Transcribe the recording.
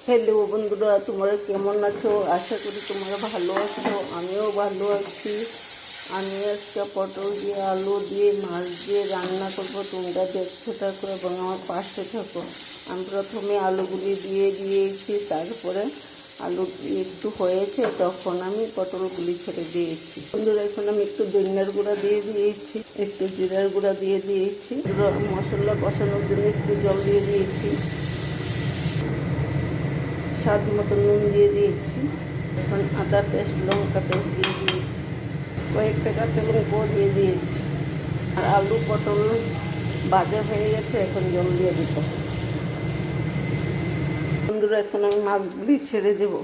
Hello বন্ধুরা, তোমরা কেমন আছো? আশা করি তোমরা ভালো আছো। আমিও ভালো আছি। আমি আজকে পটল দিয়ে আলু দিয়ে মাছ দিয়ে রান্না করব। তোমরা দেখতে থাকো এবং আমার পাশে থাকো। আমি প্রথমে আলুগুলি দিয়ে দিয়েছি, তারপরে আলু একটু হয়েছে তখন আমি পটলগুলি ছেড়ে দিয়েছি। বন্ধুরা, এখন আমি একটু ধনিয়ার গুঁড়া দিয়ে দিয়েছি, একটু জিরার গুঁড়া দিয়ে দিয়েছি, মশলা কষানোর জন্য একটু জল দিয়ে দিয়েছি, স্বাদ মতো নুন দিয়ে দিয়েছি। এখন আদা পেস্ট, লঙ্কা পেস্ট দিয়ে দিয়েছি, কয়েকটা কাঁচা লঙ্কাও দিয়ে দিয়েছি। আর আলু পটল ভাজা হয়ে গেছে, এখন জল দিয়ে দিতে। বন্ধুরা, এখন আমি মাছগুলি ছেড়ে দেবো।